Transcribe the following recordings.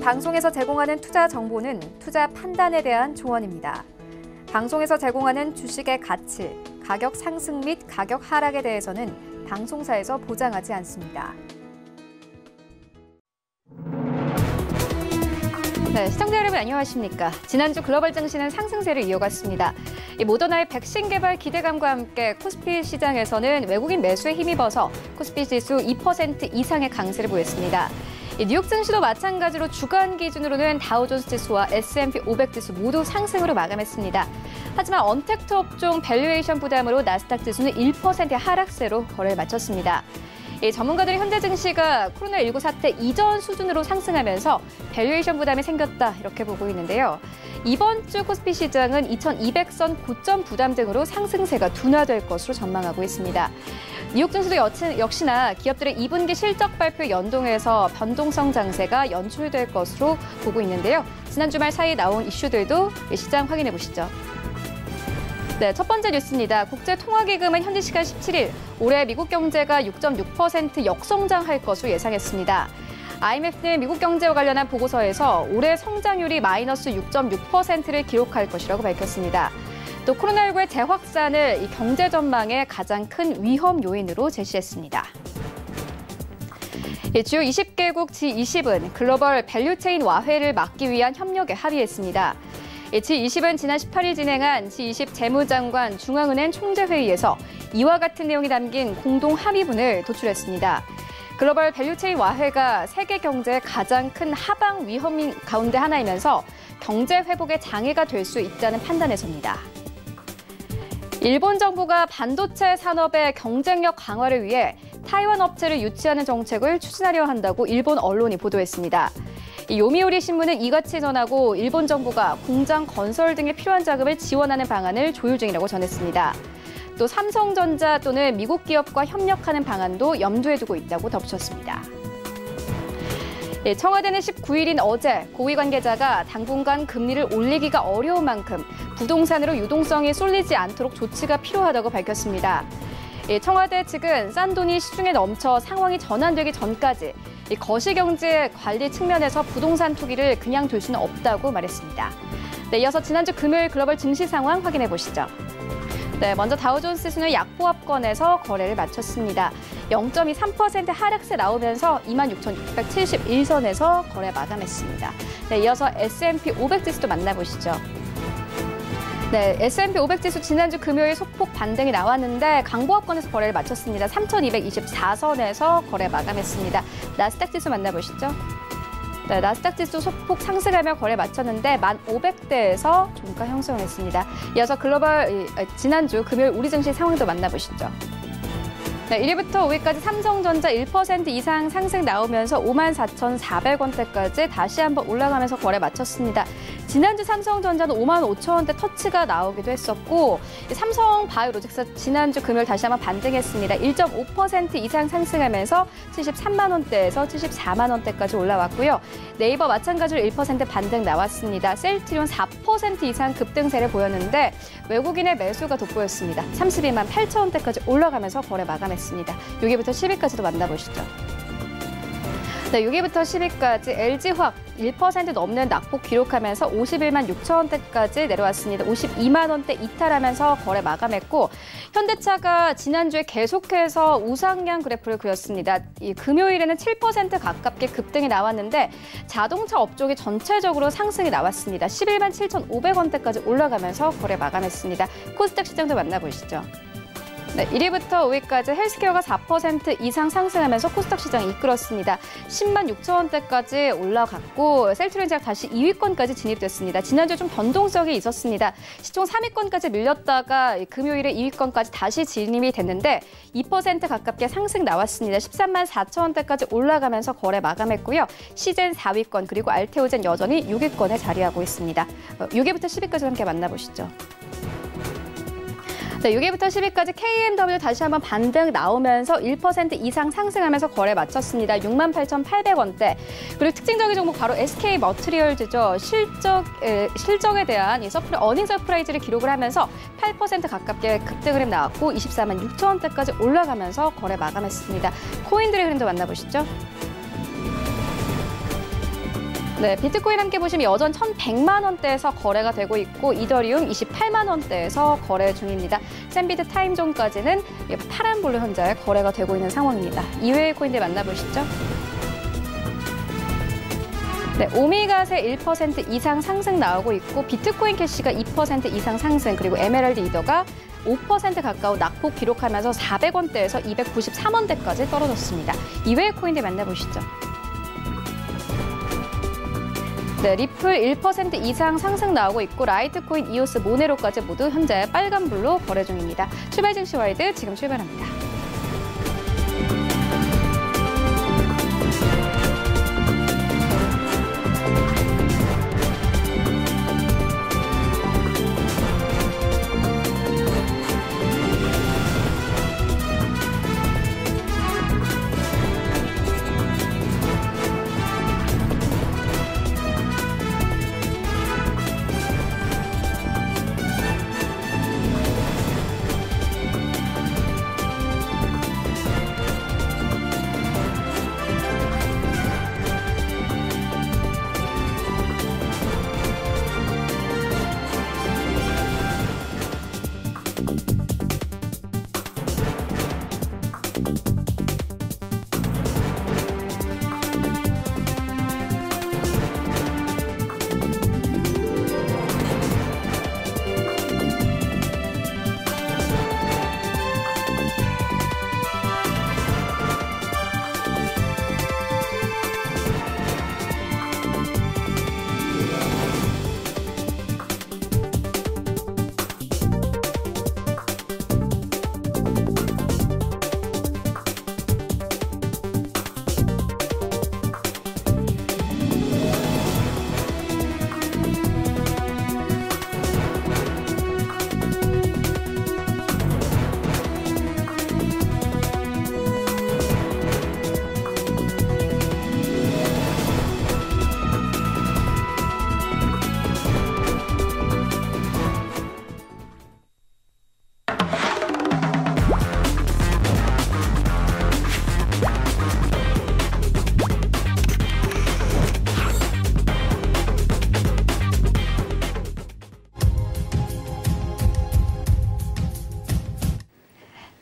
방송에서 제공하는 투자 정보는 투자 판단에 대한 조언입니다. 방송에서 제공하는 주식의 가치, 가격 상승 및 가격 하락에 대해서는 방송사에서 보장하지 않습니다. 네, 시청자 여러분 안녕하십니까? 지난주 글로벌 증시는 상승세를 이어갔습니다. 모더나의 백신 개발 기대감과 함께 코스피 시장에서는 외국인 매수에 힘입어서 코스피 지수 2% 이상의 강세를 보였습니다. 뉴욕 증시도 마찬가지로 주간 기준으로는 다우존스 지수와 S&P 500 지수 모두 상승으로 마감했습니다. 하지만 언택트 업종 밸류에이션 부담으로 나스닥 지수는 1%의 하락세로 거래를 마쳤습니다. 전문가들이 현재 증시가 코로나19 사태 이전 수준으로 상승하면서 밸류에이션 부담이 생겼다 이렇게 보고 있는데요. 이번 주 코스피 시장은 2200선 고점 부담 등으로 상승세가 둔화될 것으로 전망하고 있습니다. 뉴욕 증시도 역시나 기업들의 2분기 실적 발표 연동해서 변동성 장세가 연출될 것으로 보고 있는데요. 지난 주말 사이 나온 이슈들도 시장 확인해 보시죠. 네, 첫 번째 뉴스입니다. 국제통화기금은 현지 시간 17일 올해 미국 경제가 6.6% 역성장할 것으로 예상했습니다. IMF는 미국 경제와 관련한 보고서에서 올해 성장률이 마이너스 6.6%를 기록할 것이라고 밝혔습니다. 또 코로나19의 재확산을 이 경제 전망의 가장 큰 위험 요인으로 제시했습니다. 주요 20개국 G20은 글로벌 밸류체인 와해를 막기 위한 협력에 합의했습니다. G20은 지난 18일 진행한 G20 재무장관 중앙은행 총재회의에서 이와 같은 내용이 담긴 공동 합의문을 도출했습니다. 글로벌 밸류체인 와해가 세계 경제의 가장 큰 하방 위험 가운데 하나이면서 경제 회복에 장애가 될 수 있다는 판단에서입니다. 일본 정부가 반도체 산업의 경쟁력 강화를 위해 타이완 업체를 유치하는 정책을 추진하려 한다고 일본 언론이 보도했습니다. 요미우리 신문은 이같이 전하고 일본 정부가 공장 건설 등에 필요한 자금을 지원하는 방안을 조율 중이라고 전했습니다. 또 삼성전자 또는 미국 기업과 협력하는 방안도 염두에 두고 있다고 덧붙였습니다. 청와대는 19일인 어제 고위 관계자가 당분간 금리를 올리기가 어려운 만큼 부동산으로 유동성이 쏠리지 않도록 조치가 필요하다고 밝혔습니다. 청와대 측은 싼 돈이 시중에 넘쳐 상황이 전환되기 전까지 거시경제 관리 측면에서 부동산 투기를 그냥 둘 수는 없다고 말했습니다. 네, 이어서 지난주 금요일 글로벌 증시 상황 확인해 보시죠. 네, 먼저 다우존스 지수는 약보합권에서 거래를 마쳤습니다. 0.23% 하락세 나오면서 26,671선에서 거래 마감했습니다. 네, 이어서 S&P 500 지수도 만나보시죠. 네, S&P 500 지수 지난주 금요일 소폭 반등이 나왔는데 강보합권에서 거래를 마쳤습니다. 3,224선에서 거래 마감했습니다. 나스닥 지수 만나보시죠. 네, 나스닥 지수 소폭 상승하며 거래 마쳤는데 1,500대에서 종가 형성했습니다. 이어서 지난주 금요일 우리 증시 상황도 만나보시죠. 네, 1위부터 5위까지 삼성전자 1% 이상 상승 나오면서 54,400원대까지 다시 한번 올라가면서 거래 마쳤습니다. 지난주 삼성전자는 55,000원대 터치가 나오기도 했었고 삼성바이오로직스 지난주 금요일 다시 한번 반등했습니다. 1.5% 이상 상승하면서 73만 원대에서 74만 원대까지 올라왔고요. 네이버 마찬가지로 1% 반등 나왔습니다. 셀트리온 4% 이상 급등세를 보였는데 외국인의 매수가 돋보였습니다. 32만 8천 원대까지 올라가면서 거래 마감했습니다. 6위부터 10위까지도 만나보시죠. 네, 6위부터 10위까지 LG화학 1% 넘는 낙폭 기록하면서 51만 6천 원대까지 내려왔습니다. 52만 원대 이탈하면서 거래 마감했고 현대차가 지난주에 계속해서 우상향 그래프를 그렸습니다. 이 금요일에는 7% 가깝게 급등이 나왔는데 자동차 업종이 전체적으로 상승이 나왔습니다. 11만 7,500원대까지 올라가면서 거래 마감했습니다. 코스닥 시장도 만나보시죠. 네, 1위부터 5위까지 헬스케어가 4% 이상 상승하면서 코스닥 시장을 이끌었습니다. 10만 6천 원대까지 올라갔고 셀트리온 제약 다시 2위권까지 진입됐습니다. 지난주에 좀 변동성이 있었습니다. 시총 3위권까지 밀렸다가 금요일에 2위권까지 다시 진입이 됐는데 2% 가깝게 상승 나왔습니다. 13만 4천 원대까지 올라가면서 거래 마감했고요. 시젠 4위권 그리고 알테오젠 여전히 6위권에 자리하고 있습니다. 6위부터 10위까지 함께 만나보시죠. 네, 6위부터 10위까지 KMW 다시 한번 반등 나오면서 1% 이상 상승하면서 거래 마쳤습니다. 68,800원대. 그리고 특징적인 종목 바로 SK 머트리얼즈죠. 실적에 대한 어닝 서프라이즈를 기록을 하면서 8% 가깝게 급등을 나왔고 24만 6천 원대까지 올라가면서 거래 마감했습니다. 코인들의 흐름도 만나보시죠. 네, 비트코인 함께 보시면 여전 1,100만 원대에서 거래가 되고 있고 이더리움 28만 원대에서 거래 중입니다. 샌비트 타임존까지는 파란불로 현재 거래가 되고 있는 상황입니다. 이외의 코인들 만나보시죠. 네, 오미갓의 1% 이상 상승 나오고 있고 비트코인 캐시가 2% 이상 상승, 그리고 에메랄드 이더가 5% 가까운 낙폭 기록하면서 400원대에서 293원대까지 떨어졌습니다. 이외의 코인들 만나보시죠. 네, 리플 1% 이상 상승 나오고 있고 라이트코인, 이오스, 모네로까지 모두 현재 빨간불로 거래 중입니다. 출발 증시 와이드 지금 출발합니다.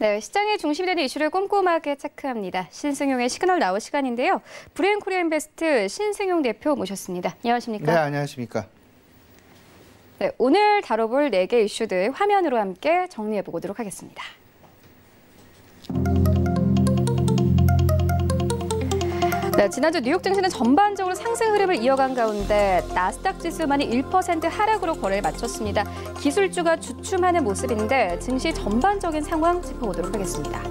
네, 시장의 중심이 되는 이슈를 꼼꼼하게 체크합니다. 신승용의 시그널 나우 시간인데요. 브레인코리아인베스트 신승용 대표 모셨습니다. 안녕하십니까? 네, 안녕하십니까? 네, 오늘 다뤄볼 4개 이슈들 화면으로 함께 정리해보도록 하겠습니다. 네, 지난주 뉴욕 증시는 전반적으로 상승 흐름을 이어간 가운데 나스닥 지수만이 1% 하락으로 거래를 마쳤습니다. 기술주가 주춤하는 모습인데 증시 전반적인 상황 짚어보도록 하겠습니다.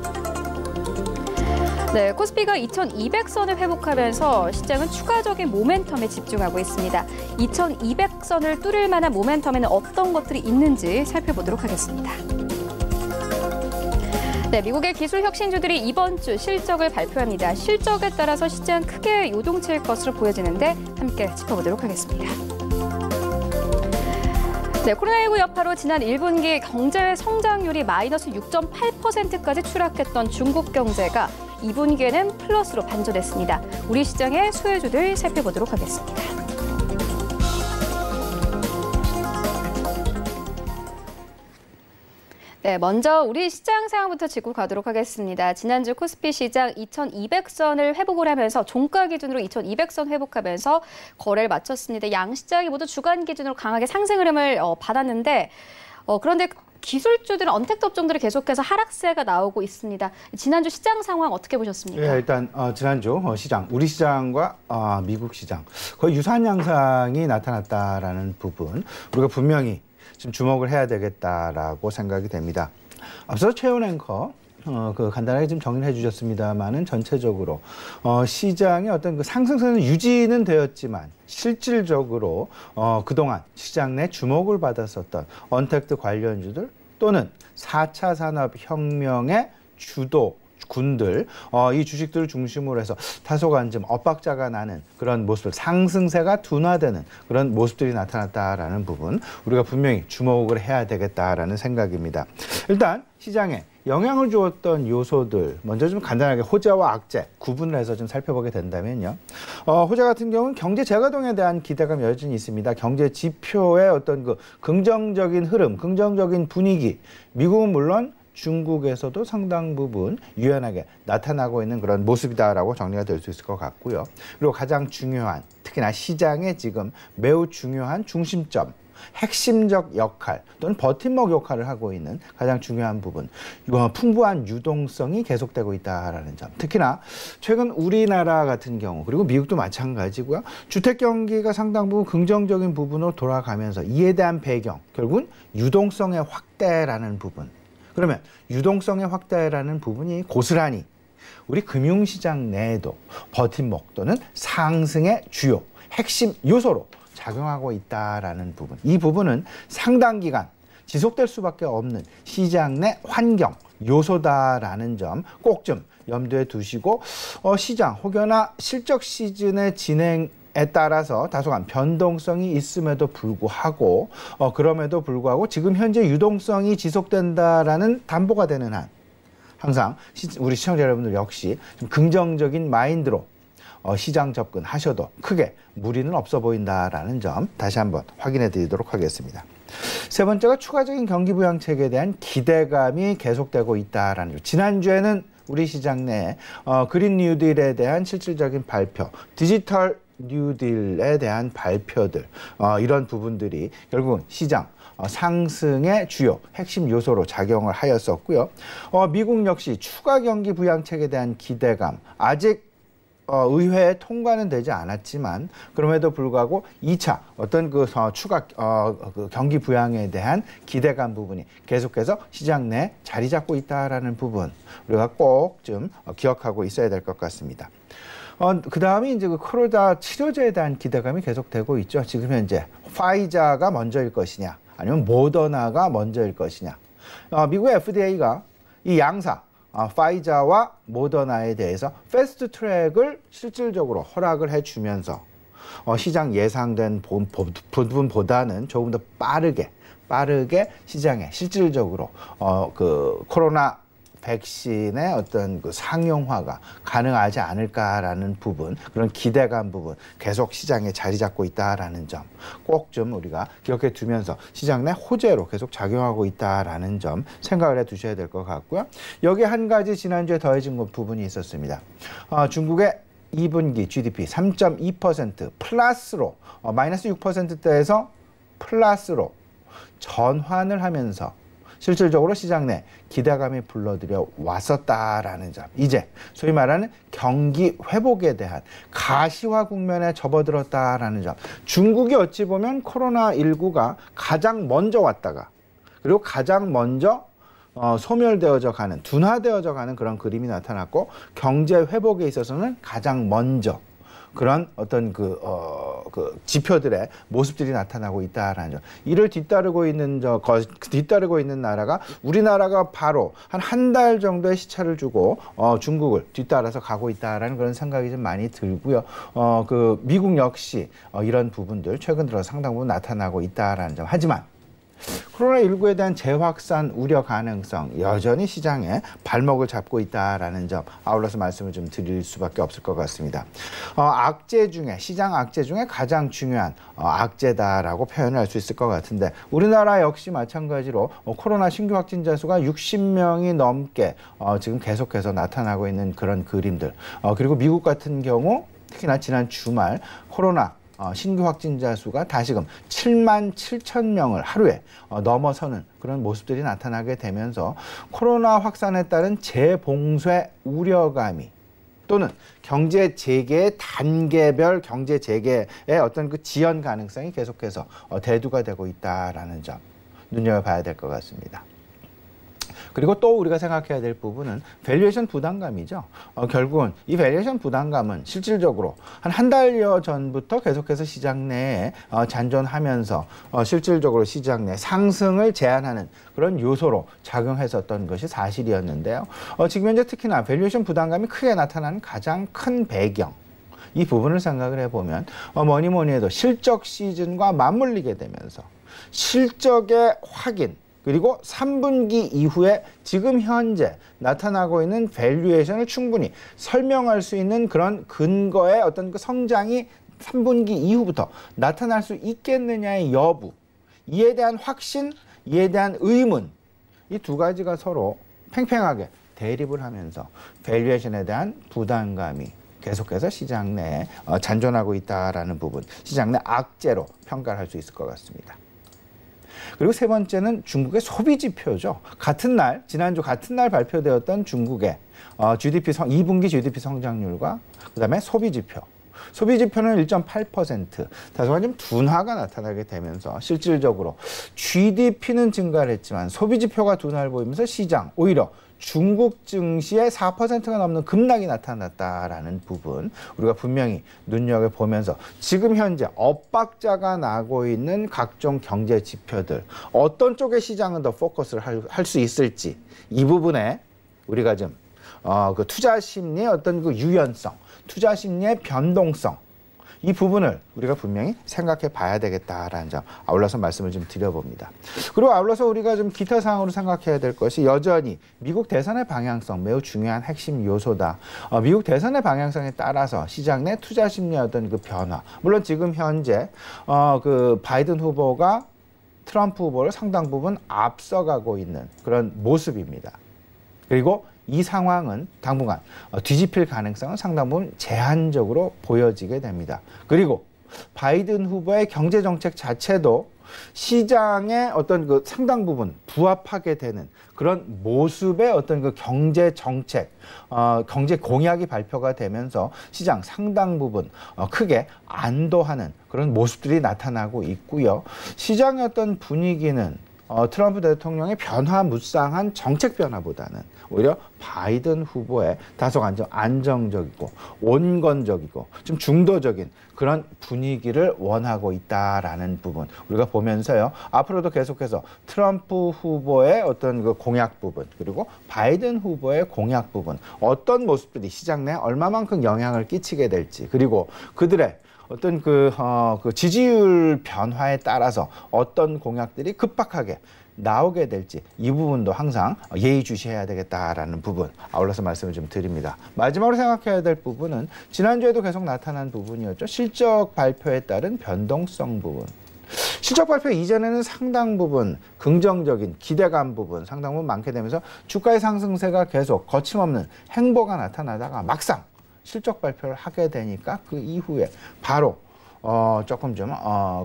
네, 코스피가 2200선을 회복하면서 시장은 추가적인 모멘텀에 집중하고 있습니다. 2200선을 뚫을 만한 모멘텀에는 어떤 것들이 있는지 살펴보도록 하겠습니다. 네, 미국의 기술 혁신주들이 이번 주 실적을 발표합니다. 실적에 따라서 시장 크게 요동칠 것으로 보여지는데 함께 짚어보도록 하겠습니다. 네, 코로나19 여파로 지난 1분기 경제 성장률이 마이너스 6.8%까지 추락했던 중국 경제가 2분기에는 플러스로 반전했습니다. 우리 시장의 수혜주들 살펴보도록 하겠습니다. 네, 먼저 우리 시장 상황부터 짚고 가도록 하겠습니다. 지난주 코스피 시장 2200선을 회복을 하면서 종가 기준으로 2200선 회복하면서 거래를 마쳤습니다. 양 시장이 모두 주간 기준으로 강하게 상승 흐름을 받았는데 그런데 기술주들은 언택트 업종들이 계속해서 하락세가 나오고 있습니다. 지난주 시장 상황 어떻게 보셨습니까? 네, 일단 지난주 시장, 우리 시장과 미국 시장 거의 유사한 양상이 나타났다라는 부분 우리가 분명히 좀 주목을 해야 되겠다라고 생각이 됩니다. 앞서 최훈 앵커 간단하게 좀 정리를 해주셨습니다만은 전체적으로 시장의 어떤 그 상승세는 유지는 되었지만 실질적으로 그동안 시장 내 주목을 받았었던 언택트 관련주들 또는 4차 산업혁명의 군들, 이 주식들을 중심으로 해서 다소간 좀 엇박자가 나는 그런 모습들, 상승세가 둔화되는 그런 모습들이 나타났다라는 부분 우리가 분명히 주목을 해야 되겠다라는 생각입니다. 일단 시장에 영향을 주었던 요소들 먼저 좀 간단하게 호재와 악재 구분을 해서 좀 살펴보게 된다면요. 호재 같은 경우는 경제 재가동에 대한 기대감이 여전히 있습니다. 경제 지표의 어떤 그 긍정적인 흐름, 긍정적인 분위기, 미국은 물론 중국에서도 상당 부분 유연하게 나타나고 있는 그런 모습이다라고 정리가 될 수 있을 것 같고요. 그리고 가장 중요한, 특히나 시장에 지금 매우 중요한 중심점, 핵심적 역할 또는 버팀목 역할을 하고 있는 가장 중요한 부분, 풍부한 유동성이 계속되고 있다라는 점. 특히나 최근 우리나라 같은 경우 그리고 미국도 마찬가지고요. 주택 경기가 상당 부분 긍정적인 부분으로 돌아가면서 이에 대한 배경, 결국은 유동성의 확대라는 부분. 그러면 유동성의 확대라는 부분이 고스란히 우리 금융시장 내에도 버팀목 또는 상승의 주요 핵심 요소로 작용하고 있다라는 부분. 이 부분은 상당 기간 지속될 수밖에 없는 시장 내 환경 요소다라는 점 꼭 좀 염두에 두시고 시장 혹여나 실적 시즌의 진행에 따라서 다소간 변동성이 있음에도 불구하고 그럼에도 불구하고 지금 현재 유동성이 지속된다라는 담보가 되는 한 항상 우리 시청자 여러분들 역시 좀 긍정적인 마인드로 시장 접근하셔도 크게 무리는 없어 보인다라는 점 다시 한번 확인해 드리도록 하겠습니다. 세 번째가 추가적인 경기 부양책에 대한 기대감이 계속되고 있다라는 점. 지난주에는 우리 시장 내 그린 뉴딜에 대한 실질적인 발표, 디지털 뉴딜에 대한 발표들 이런 부분들이 결국은 시장 상승의 주요 핵심 요소로 작용을 하였었고요. 미국 역시 추가 경기 부양책에 대한 기대감 아직 의회에 통과는 되지 않았지만 그럼에도 불구하고 2차 어떤 그 추가 그 경기 부양에 대한 기대감 부분이 계속해서 시장 내 자리 잡고 있다라는 부분 우리가 꼭 좀 기억하고 있어야 될 것 같습니다. 그 다음에 이제 그 코로나 치료제에 대한 기대감이 계속되고 있죠. 지금 현재 파이자가 먼저일 것이냐 아니면 모더나가 먼저일 것이냐. 미국 FDA가 이 양사 파이자와 모더나에 대해서 패스트 트랙을 실질적으로 허락을 해주면서 시장 예상된 부분보다는 조금 더 빠르게 시장에 실질적으로 그 코로나 백신의 어떤 그 상용화가 가능하지 않을까라는 부분, 그런 기대감 부분 계속 시장에 자리 잡고 있다라는 점 꼭 좀 우리가 기억해 두면서 시장 내 호재로 계속 작용하고 있다라는 점 생각을 해 두셔야 될 것 같고요. 여기 한 가지 지난주에 더해진 부분이 있었습니다. 중국의 2분기 GDP 3.2% 플러스로 마이너스 6%대에서 플러스로 전환을 하면서 실질적으로 시장 내 기대감이 불러들여 왔었다라는 점. 이제 소위 말하는 경기 회복에 대한 가시화 국면에 접어들었다라는 점. 중국이 어찌 보면 코로나19가 가장 먼저 왔다가 그리고 가장 먼저 소멸되어져 가는, 둔화되어져 가는 그런 그림이 나타났고 경제 회복에 있어서는 가장 먼저 그런 어떤 그 지표들의 모습들이 나타나고 있다라는 점. 이를 뒤따르고 있는 나라가 우리나라가 바로 한 달 정도의 시차를 두고 중국을 뒤따라서 가고 있다라는 그런 생각이 좀 많이 들고요. 그 미국 역시 이런 부분들 최근 들어 상당 부분 나타나고 있다라는 점. 하지만 코로나19에 대한 재확산 우려 가능성 여전히 시장에 발목을 잡고 있다라는 점 아울러서 말씀을 좀 드릴 수밖에 없을 것 같습니다. 악재 중에 시장 악재 중에 가장 중요한 악재다라고 표현을 할 수 있을 것 같은데 우리나라 역시 마찬가지로 코로나 신규 확진자 수가 60명이 넘게 지금 계속해서 나타나고 있는 그런 그림들 그리고 미국 같은 경우 특히나 지난 주말 코로나 신규 확진자 수가 다시금 7만 7천 명을 하루에 넘어서는 그런 모습들이 나타나게 되면서 코로나 확산에 따른 재봉쇄 우려감이 또는 경제 재개의 단계별 경제 재개의 어떤 그 지연 가능성이 계속해서 대두가 되고 있다라는 점 눈여겨봐야 될 것 같습니다. 그리고 또 우리가 생각해야 될 부분은 밸류에이션 부담감이죠. 결국은 이 밸류에이션 부담감은 실질적으로 한 달여 전부터 계속해서 시장 내에 잔존하면서 실질적으로 시장 내 상승을 제한하는 그런 요소로 작용했었던 것이 사실이었는데요. 지금 현재 특히나 밸류에이션 부담감이 크게 나타나는 가장 큰 배경 이 부분을 생각을 해보면 뭐니 해도 실적 시즌과 맞물리게 되면서 실적의 확인 그리고 3분기 이후에 지금 현재 나타나고 있는 밸류에이션을 충분히 설명할 수 있는 그런 근거의 어떤 그 성장이 3분기 이후부터 나타날 수 있겠느냐의 여부, 이에 대한 확신, 이에 대한 의문, 이 두 가지가 서로 팽팽하게 대립을 하면서 밸류에이션에 대한 부담감이 계속해서 시장 내에 잔존하고 있다라는 부분, 시장 내 악재로 평가를 할 수 있을 것 같습니다. 그리고 세 번째는 중국의 소비 지표죠. 같은 날, 지난주 같은 날 발표되었던 중국의 GDP 2분기 GDP 성장률과 그다음에 소비 지표. 소비 지표는 1.8%, 다소간 좀 둔화가 나타나게 되면서 실질적으로 GDP는 증가를 했지만 소비 지표가 둔화를 보이면서 시장, 오히려 중국 증시에 4%가 넘는 급락이 나타났다라는 부분, 우리가 분명히 눈여겨보면서 지금 현재 엇박자가 나고 있는 각종 경제 지표들, 어떤 쪽의 시장은 더 포커스를 할 수 있을지, 이 부분에 우리가 좀 그 투자 심리의 어떤 그 유연성, 투자 심리의 변동성, 이 부분을 우리가 분명히 생각해 봐야 되겠다라는 점 아울러서 말씀을 좀 드려봅니다. 그리고 아울러서 우리가 좀 기타 사항으로 생각해야 될 것이 여전히 미국 대선의 방향성 매우 중요한 핵심 요소다. 미국 대선의 방향성에 따라서 시장 내 투자 심리의 어떤 그 변화, 물론 지금 현재 그 바이든 후보가 트럼프 후보를 상당 부분 앞서가고 있는 그런 모습입니다. 그리고 이 상황은 당분간 뒤집힐 가능성은 상당 부분 제한적으로 보여지게 됩니다. 그리고 바이든 후보의 경제 정책 자체도 시장의 어떤 그 상당 부분 부합하게 되는 그런 모습의 어떤 그 경제 정책, 경제 공약이 발표가 되면서 시장 상당 부분 크게 안도하는 그런 모습들이 나타나고 있고요. 시장의 어떤 분위기는 트럼프 대통령의 변화무쌍한 정책 변화보다는 오히려 바이든 후보의 다소간 좀 안정적이고 온건적이고 좀 중도적인 그런 분위기를 원하고 있다라는 부분, 우리가 보면서요, 앞으로도 계속해서 트럼프 후보의 어떤 그 공약 부분, 그리고 바이든 후보의 공약 부분, 어떤 모습들이 시장 내에 얼마만큼 영향을 끼치게 될지, 그리고 그들의 어떤 그 지지율 변화에 따라서 어떤 공약들이 급박하게 나오게 될지, 이 부분도 항상 예의주시해야 되겠다라는 부분, 아울러서 말씀을 좀 드립니다. 마지막으로 생각해야 될 부분은 지난주에도 계속 나타난 부분이었죠. 실적 발표에 따른 변동성 부분. 실적 발표 이전에는 상당 부분 긍정적인 기대감 부분 상당 부분 많게 되면서 주가의 상승세가 계속 거침없는 행보가 나타나다가 막상 실적 발표를 하게 되니까 그 이후에 바로 조금 좀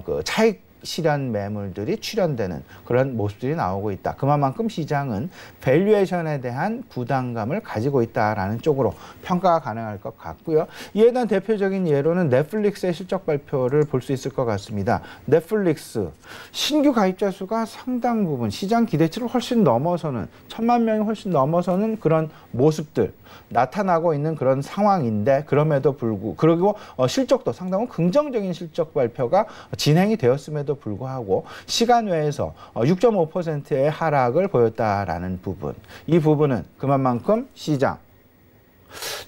그 차익 실현 매물들이 출현되는 그런 모습들이 나오고 있다. 그만큼 시장은 밸류에이션에 대한 부담감을 가지고 있다라는 쪽으로 평가가 가능할 것 같고요. 이에 대한 대표적인 예로는 넷플릭스의 실적 발표를 볼 수 있을 것 같습니다. 넷플릭스 신규 가입자 수가 상당 부분 시장 기대치를 훨씬 넘어서는 1,000만 명이 훨씬 넘어서는 그런 모습들 나타나고 있는 그런 상황인데, 그럼에도 불구하고 그리고 실적도 상당히 긍정적인 실적 발표가 진행이 되었음에도 불구하고 시간 외에서 6.5%의 하락을 보였다라는 부분, 이 부분은 그만큼 시장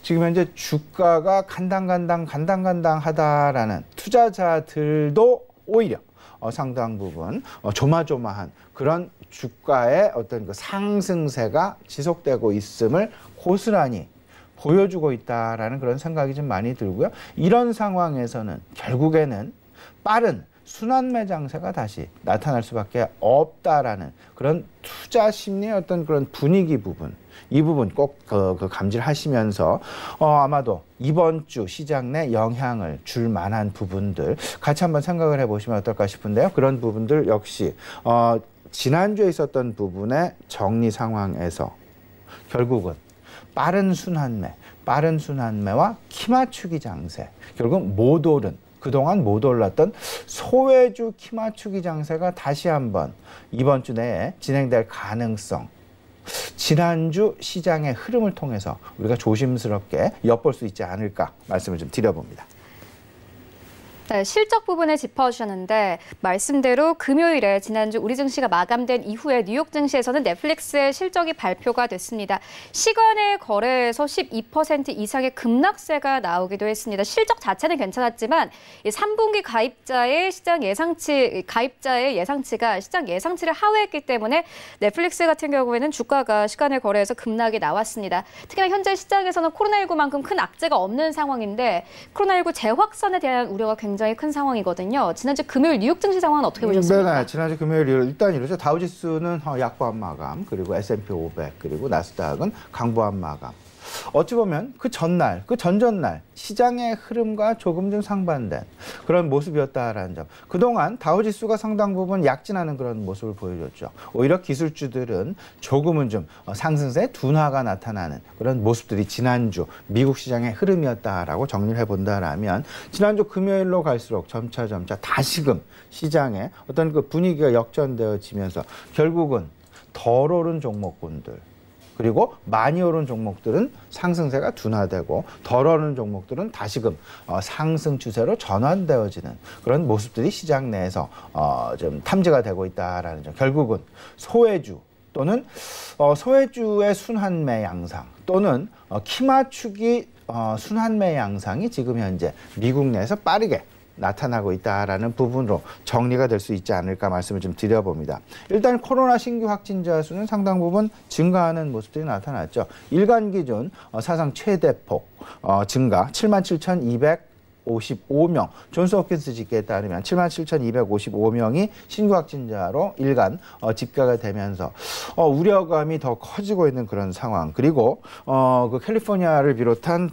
지금 현재 주가가 간당간당하다라는 투자자들도 오히려 상당 부분 조마조마한 그런 주가의 어떤 그 상승세가 지속되고 있음을 고스란히 보여주고 있다라는 그런 생각이 좀 많이 들고요. 이런 상황에서는 결국에는 빠른 순환매 장세가 다시 나타날 수밖에 없다라는 그런 투자 심리의 어떤 그런 분위기 부분, 이 부분 꼭 감지를 하시면서 아마도 이번 주 시장 내 영향을 줄 만한 부분들 같이 한번 생각을 해보시면 어떨까 싶은데요. 그런 부분들 역시 지난주에 있었던 부분의 정리 상황에서 결국은 빠른 순환매와 키맞추기 장세, 결국 못 오른, 그동안 못 올랐던 소외주 키맞추기 장세가 다시 한번 이번 주 내에 진행될 가능성, 지난주 시장의 흐름을 통해서 우리가 조심스럽게 엿볼 수 있지 않을까 말씀을 좀 드려봅니다. 네, 실적 부분을 짚어주셨는데 말씀대로 금요일에 지난주 우리 증시가 마감된 이후에 뉴욕 증시에서는 넷플릭스의 실적이 발표가 됐습니다. 시간의 거래에서 12% 이상의 급락세가 나오기도 했습니다. 실적 자체는 괜찮았지만 3분기 가입자의 예상치가 시장 예상치를 하회했기 때문에 넷플릭스 같은 경우에는 주가가 시간의 거래에서 급락이 나왔습니다. 특히나 현재 시장에서는 코로나19만큼 큰 악재가 없는 상황인데 코로나19 재확산에 대한 우려가 굉장히 큰 상황이거든요. 지난주 금요일 뉴욕 증시 상황은 어떻게 보셨습니까? 네, 지난주 금요일 일단 이러죠. 다우지수는 약보합 마감, 그리고 S&P 500, 그리고 나스닥은 강보합 마감. 어찌 보면 그 전날, 그 전전날 시장의 흐름과 조금 좀 상반된 그런 모습이었다라는 점. 그동안 다우지수가 상당 부분 약진하는 그런 모습을 보여줬죠. 오히려 기술주들은 조금은 좀 상승세 둔화가 나타나는 그런 모습들이 지난주 미국 시장의 흐름이었다라고 정리를 해본다라면 지난주 금요일로 갈수록 점차 다시금 시장의 어떤 그 분위기가 역전되어지면서 결국은 덜 오른 종목군들 그리고 많이 오른 종목들은 상승세가 둔화되고 덜 오른 종목들은 다시금 상승 추세로 전환되어지는 그런 모습들이 시장 내에서 좀 탐지가 되고 있다라는 점. 결국은 소외주 또는 소외주의 순환매 양상 또는 키맞추기 순환매 양상이 지금 현재 미국 내에서 빠르게 나타나고 있다라는 부분으로 정리가 될 수 있지 않을까 말씀을 좀 드려봅니다. 일단 코로나 신규 확진자 수는 상당 부분 증가하는 모습들이 나타났죠. 일간 기준 사상 최대폭 증가 77,255명, 존스홉킨스 집계에 따르면 77,255명이 신규 확진자로 일간 집계가 되면서 우려감이 더 커지고 있는 그런 상황. 그리고 그 캘리포니아를 비롯한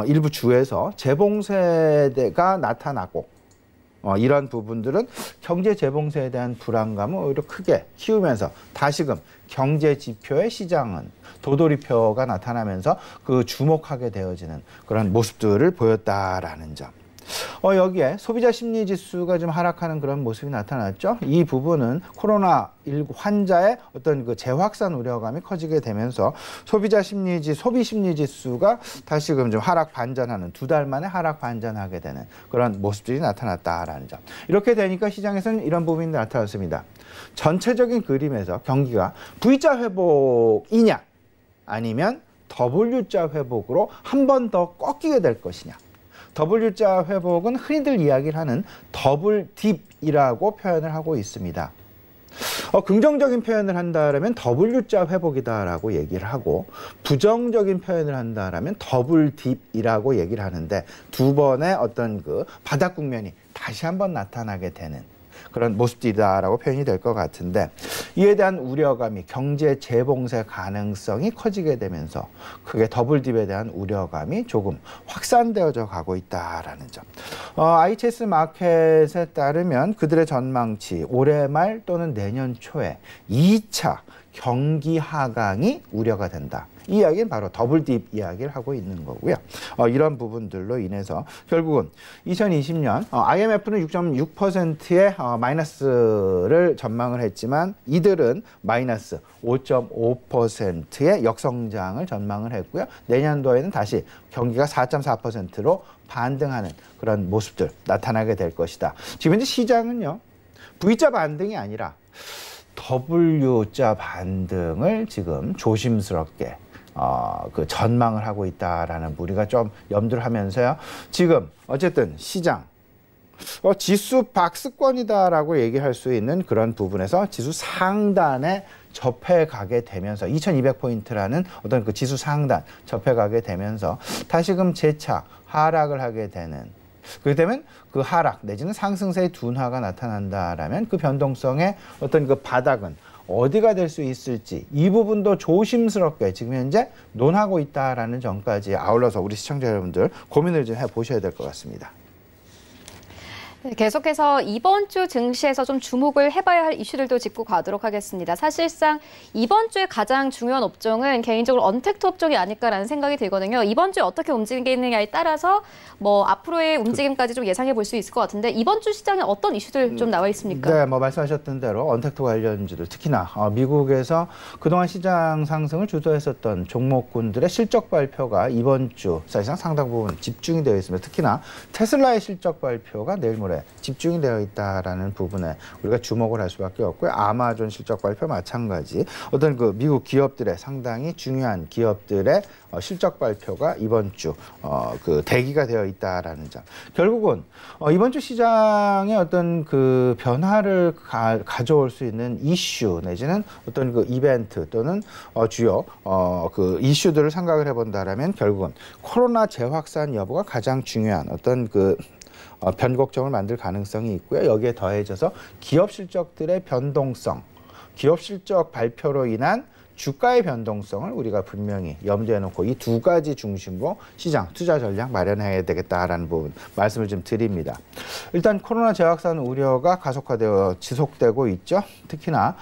일부 주에서 재봉세가 나타나고 이런 부분들은 경제 재봉세에 대한 불안감을 오히려 크게 키우면서 다시금 경제 지표의 시장은 도돌이표가 나타나면서 그 주목하게 되어지는 그런 모습들을 보였다라는 점. 여기에 소비자 심리 지수가 좀 하락하는 그런 모습이 나타났죠. 이 부분은 코로나19 환자의 어떤 그 재확산 우려감이 커지게 되면서 소비 심리 지수가 다시금 좀 하락 반전하는 2달 만에 하락 반전하게 되는 그런 모습들이 나타났다라는 점. 이렇게 되니까 시장에서는 이런 부분이 나타났습니다. 전체적인 그림에서 경기가 V자 회복이냐 아니면 W자 회복으로 한 번 더 꺾이게 될 것이냐. W자 회복은 흔히들 이야기를 하는 더블 딥이라고 표현을 하고 있습니다. 긍정적인 표현을 한다면 W자 회복이다라고 얘기를 하고 부정적인 표현을 한다면 더블 딥이라고 얘기를 하는데 두 번의 어떤 그 바닥 국면이 다시 한번 나타나게 되는 그런 모습이다라고 표현이 될 것 같은데 이에 대한 우려감이 경제 재봉쇄 가능성이 커지게 되면서 크게 더블딥에 대한 우려감이 조금 확산되어져 가고 있다라는 점. IHS 마켓에 따르면 그들의 전망치 올해 말 또는 내년 초에 2차 경기 하강이 우려가 된다. 이 이야기는 바로 더블딥 이야기를 하고 있는 거고요. 이런 부분들로 인해서 결국은 2020년 IMF는 6.6%의 마이너스를 전망을 했지만 이들은 마이너스 5.5%의 역성장을 전망을 했고요. 내년도에는 다시 경기가 4.4%로 반등하는 그런 모습들 나타나게 될 것이다. 지금 현재 시장은요. V자 반등이 아니라 W자 반등을 지금 조심스럽게 그 전망을 하고 있다라는 우리가 좀 염두를 하면서요. 지금 어쨌든 시장 지수 박스권이다라고 얘기할 수 있는 그런 부분에서 지수 상단에 접해가게 되면서 2200포인트라는 어떤 그 지수 상단 접해가게 되면서 다시금 재차 하락을 하게 되는 그렇기 때문에 그 하락 내지는 상승세의 둔화가 나타난다라면 그 변동성의 어떤 그 바닥은 어디가 될 수 있을지 이 부분도 조심스럽게 지금 현재 논하고 있다라는 점까지 아울러서 우리 시청자 여러분들 고민을 좀 해보셔야 될 것 같습니다. 네, 계속해서 이번 주 증시에서 좀 주목을 해봐야 할 이슈들도 짚고 가도록 하겠습니다. 사실상 이번 주에 가장 중요한 업종은 개인적으로 언택트 업종이 아닐까라는 생각이 들거든요. 이번 주에 어떻게 움직이느냐에 따라서 뭐 앞으로의 움직임까지 좀 예상해 볼 수 있을 것 같은데 이번 주 시장에 어떤 이슈들 좀 나와 있습니까? 네, 뭐 말씀하셨던 대로 언택트 관련주들 특히나 미국에서 그동안 시장 상승을 주도했었던 종목군들의 실적 발표가 이번 주 사실상 상당 부분 집중이 되어 있습니다. 특히나 테슬라의 실적 발표가 내일 모레 집중이 되어 있다라는 부분에 우리가 주목을 할 수밖에 없고요. 아마존 실적 발표 마찬가지 어떤 그 미국 기업들의 상당히 중요한 기업들의 실적 발표가 이번 주 그 대기가 되어 있다라는 점. 결국은 이번 주 시장의 어떤 그 변화를 가져올 수 있는 이슈 내지는 어떤 그 이벤트 또는 주요 그 이슈들을 생각을 해본다라면 결국은 코로나 재확산 여부가 가장 중요한 어떤 그 변곡점을 만들 가능성이 있고요. 여기에 더해져서 기업 실적들의 변동성, 기업 실적 발표로 인한 주가의 변동성을 우리가 분명히 염두에 놓고 이 두 가지 중심으로 시장 투자 전략 마련해야 되겠다라는 부분 말씀을 좀 드립니다. 일단 코로나 재확산 우려가 가속화되어 지속되고 있죠. 특히나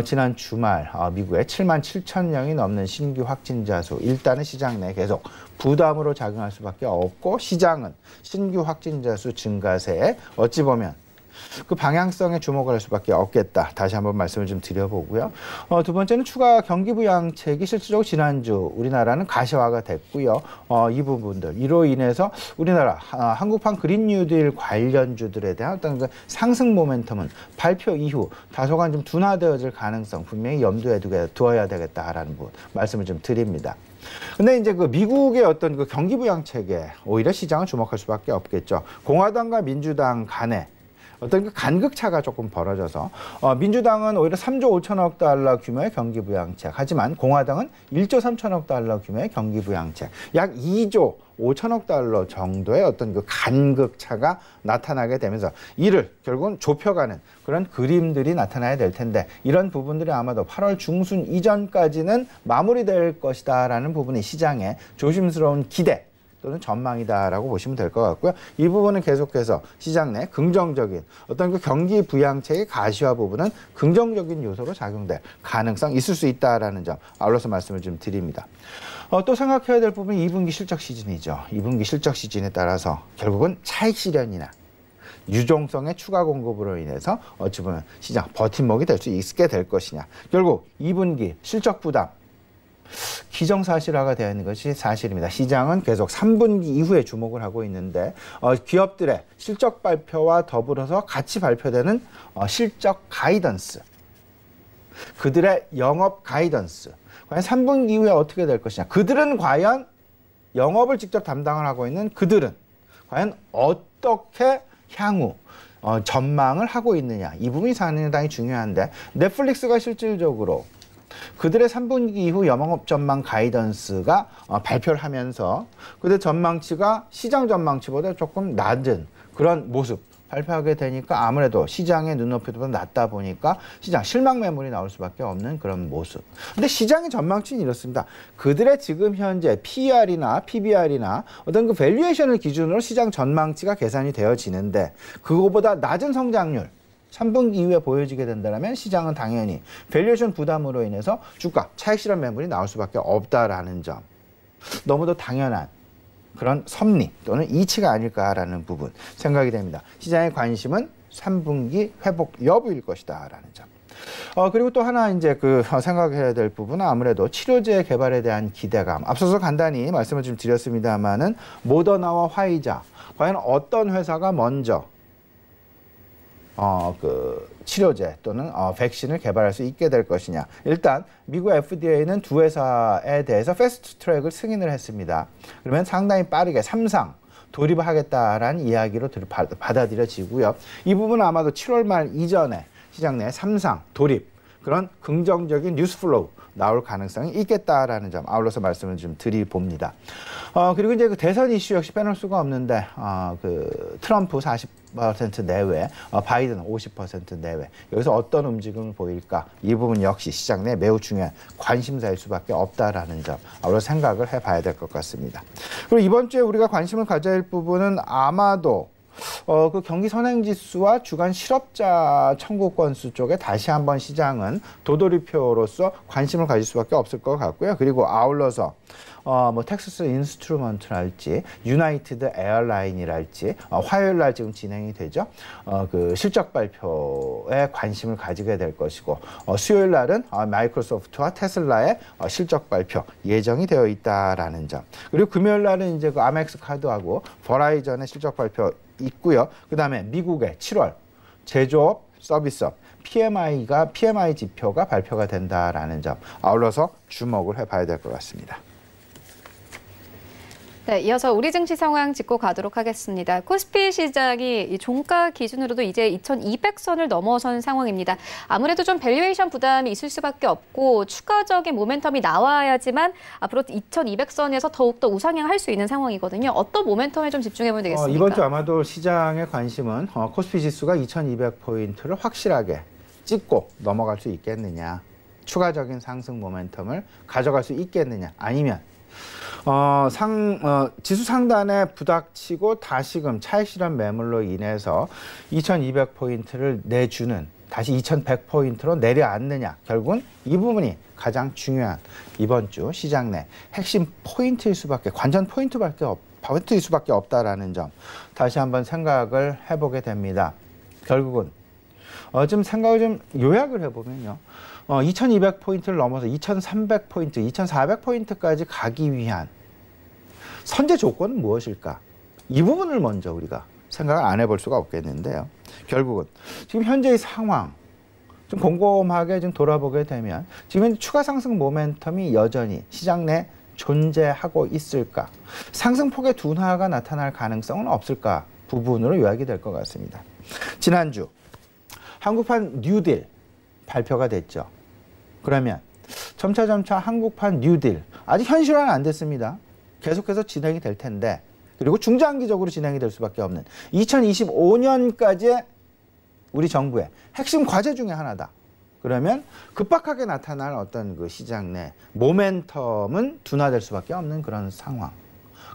지난 주말 미국에 7만 7천 명이 넘는 신규 확진자 수 일단은 시장 내 계속 부담으로 작용할 수밖에 없고 시장은 신규 확진자 수 증가세에 어찌 보면 그 방향성에 주목을 할 수밖에 없겠다. 다시 한번 말씀을 좀 드려보고요. 두 번째는 추가 경기 부양책이 실질적으로 지난주 우리나라는 가시화가 됐고요. 이 부분들 이로 인해서 우리나라 한국판 그린 뉴딜 관련주들에 대한 어떤 그 상승 모멘텀은 발표 이후 다소간 좀 둔화되어질 가능성 분명히 염두에 두어야 되겠다라는 부분 말씀을 좀 드립니다. 근데 이제 그 미국의 어떤 그 경기 부양책에 오히려 시장을 주목할 수밖에 없겠죠. 공화당과 민주당 간에 어떤 그 간극차가 조금 벌어져서 민주당은 오히려 3조 5천억 달러 규모의 경기 부양책, 하지만 공화당은 1조 3천억 달러 규모의 경기 부양책, 약 2조 5천억 달러 정도의 어떤 그 간극차가 나타나게 되면서 이를 결국은 좁혀가는 그런 그림들이 나타나야 될 텐데 이런 부분들이 아마도 8월 중순 이전까지는 마무리될 것이다라는 부분이 시장의 조심스러운 기대 또는 전망이다라고 보시면 될 것 같고요. 이 부분은 계속해서 시장 내 긍정적인 어떤 그 경기 부양책의 가시화 부분은 긍정적인 요소로 작용될 가능성 있을 수 있다라는 점 아울러서 말씀을 좀 드립니다. 또 생각해야 될 부분이 2분기 실적 시즌이죠. 2분기 실적 시즌에 따라서 결국은 차익 실현이나 유동성의 추가 공급으로 인해서 어찌 보면 시장 버팀목이 될 수 있게 될 것이냐. 결국 2분기 실적 부담 기정사실화가 되어 있는 것이 사실입니다. 시장은 계속 3분기 이후에 주목을 하고 있는데 기업들의 실적 발표와 더불어서 같이 발표되는 실적 가이던스, 그들의 영업 가이던스, 과연 3분기 이후에 어떻게 될 것이냐. 그들은 과연 영업을 직접 담당을 하고 있는 그들은 과연 어떻게 향후 전망을 하고 있느냐. 이 부분이 상당히 중요한데 넷플릭스가 실질적으로 그들의 3분기 이후 영업 전망 가이던스가 발표를 하면서 그들 전망치가 시장 전망치보다 조금 낮은 그런 모습 발표하게 되니까 아무래도 시장의 눈높이보다 낮다 보니까 시장 실망 매물이 나올 수밖에 없는 그런 모습. 근데 시장의 전망치는 이렇습니다. 그들의 지금 현재 PER이나 PBR이나 어떤 그 밸류에이션을 기준으로 시장 전망치가 계산이 되어지는데 그거보다 낮은 성장률 3분기 이후에 보여지게 된다면 시장은 당연히 밸류에이션 부담으로 인해서 주가 차익 실현 매물이 나올 수밖에 없다라는 점. 너무도 당연한 그런 섭리 또는 이치가 아닐까라는 부분 생각이 됩니다. 시장의 관심은 3분기 회복 여부일 것이다라는 점. 그리고 또 하나 이제 그 생각해야 될 부분은 아무래도 치료제 개발에 대한 기대감. 앞서서 간단히 말씀을 좀 드렸습니다만은 모더나와 화이자 과연 어떤 회사가 먼저 그 치료제 또는 백신을 개발할 수 있게 될 것이냐. 일단 미국 FDA는 두 회사에 대해서 패스트 트랙을 승인을 했습니다. 그러면 상당히 빠르게 3상 돌입을 하겠다라는 이야기로 받아들여지고요. 이 부분은 아마도 7월 말 이전에 시장 내 3상 돌입 그런 긍정적인 뉴스 플로우 나올 가능성이 있겠다라는 점 아울러서 말씀을 좀 드려봅니다. 그리고 이제 그 대선 이슈 역시 빼놓을 수가 없는데 그 트럼프 40% 내외, 바이든 50% 내외 여기서 어떤 움직임을 보일까 이 부분 역시 시장 내 매우 중요한 관심사일 수밖에 없다라는 점 아울러서 생각을 해봐야 될 것 같습니다. 그리고 이번 주에 우리가 관심을 가져야 할 부분은 아마도 그 경기 선행지수와 주간 실업자 청구 건수 쪽에 다시 한번 시장은 도돌이표로서 관심을 가질 수밖에 없을 것 같고요. 그리고 아울러서 뭐 텍사스 인스트루먼트랄지 유나이티드 에어라인이랄지 화요일 날 지금 진행이 되죠. 그 실적 발표에 관심을 가지게 될 것이고 수요일 날은 마이크로소프트와 테슬라의 실적 발표 예정이 되어 있다라는 점. 그리고 금요일 날은 이제 그 아멕스 카드하고 버라이전의 실적 발표 있고요. 그다음에 미국의 7월 제조업, 서비스업 PMI 지표가 발표가 된다라는 점. 아울러서 주목을 해봐야 될 것 같습니다. 네, 이어서 우리 증시 상황 짚고 가도록 하겠습니다. 코스피 시장이 이 종가 기준으로도 이제 2200선을 넘어선 상황입니다. 아무래도 좀 밸류에이션 부담이 있을 수밖에 없고 추가적인 모멘텀이 나와야지만 앞으로 2200선에서 더욱더 우상향할 수 있는 상황이거든요. 어떤 모멘텀에 좀 집중해보면 되겠습니까? 이번 주 아마도 시장의 관심은 코스피 지수가 2200포인트를 확실하게 찍고 넘어갈 수 있겠느냐. 추가적인 상승 모멘텀을 가져갈 수 있겠느냐. 아니면 지수 상단에 부닥치고 다시금 차익 실현 매물로 인해서 2200포인트를 내주는 다시 2100포인트로 내려앉느냐. 결국은 이 부분이 가장 중요한 이번 주 시장 내 핵심 포인트일 수밖에, 관전 포인트일 수밖에 없다라는 점 다시 한번 생각을 해보게 됩니다. 결국은 좀 생각을 좀 요약을 해보면요. 2200포인트를 넘어서 2300포인트, 2400포인트까지 가기 위한 선제 조건은 무엇일까? 이 부분을 먼저 우리가 생각을 안 해볼 수가 없겠는데요. 결국은 지금 현재의 상황 좀 곰곰하게 좀 돌아보게 되면 지금 추가 상승 모멘텀이 여전히 시장 내 존재하고 있을까? 상승폭의 둔화가 나타날 가능성은 없을까? 부분으로 요약이 될 것 같습니다. 지난주 한국판 뉴딜 발표가 됐죠. 그러면 점차 한국판 뉴딜 아직 현실화는 안 됐습니다. 계속해서 진행이 될 텐데, 그리고 중장기적으로 진행이 될 수밖에 없는 2025년까지의 우리 정부의 핵심 과제 중에 하나다. 그러면 급박하게 나타날 어떤 그 시장 내 모멘텀은 둔화될 수밖에 없는 그런 상황.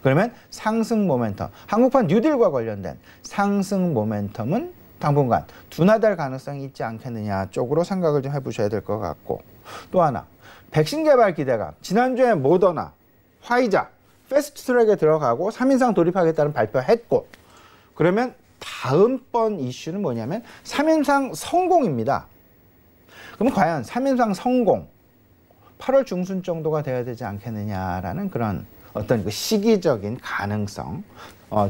그러면 상승 모멘텀, 한국판 뉴딜과 관련된 상승 모멘텀은 당분간 둔화될 가능성이 있지 않겠느냐 쪽으로 생각을 좀 해보셔야 될 것 같고, 또 하나 백신 개발 기대감, 지난주에 모더나, 화이자 패스트트랙에 들어가고 3인상 돌입하겠다는 발표했고, 그러면 다음번 이슈는 뭐냐면 3인상 성공입니다. 그럼 과연 3인상 성공 8월 중순 정도가 돼야 되지 않겠느냐라는 그런 어떤 그 시기적인 가능성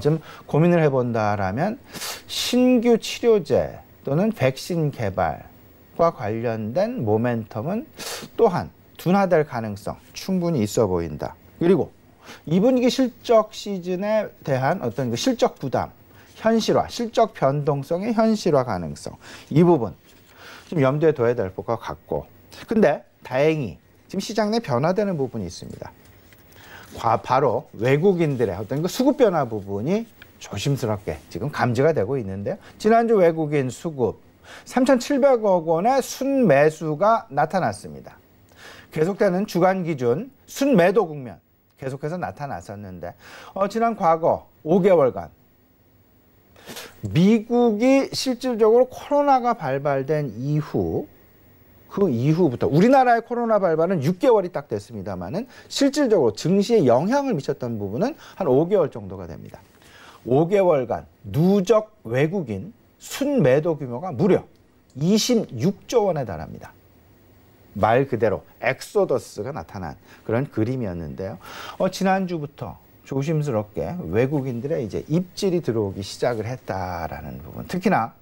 좀 고민을 해본다라면 신규 치료제 또는 백신 개발과 관련된 모멘텀은 또한 둔화될 가능성 충분히 있어 보인다. 그리고 2분기 실적 시즌에 대한 어떤 그 실적 부담, 현실화, 실적 변동성의 현실화 가능성, 이 부분 좀 염두에 둬야 될 것 같고, 근데 다행히 지금 시장 내 변화되는 부분이 있습니다. 바로 외국인들의 어떤 그 수급 변화 부분이 조심스럽게 지금 감지가 되고 있는데요. 지난주 외국인 수급 3,700억 원의 순매수가 나타났습니다. 계속되는 주간 기준 순매도 국면 계속해서 나타났었는데 지난 과거 5개월간 미국이 실질적으로 코로나가 발발된 이후, 그 이후부터 우리나라의 코로나 발발은 6개월이 딱 됐습니다만은 실질적으로 증시에 영향을 미쳤던 부분은 한 5개월 정도가 됩니다. 5개월간 누적 외국인 순매도 규모가 무려 26조 원에 달합니다. 말 그대로 엑소더스가 나타난 그런 그림이었는데요. 지난주부터 조심스럽게 외국인들의 이제 입질이 들어오기 시작을 했다라는 부분. 특히나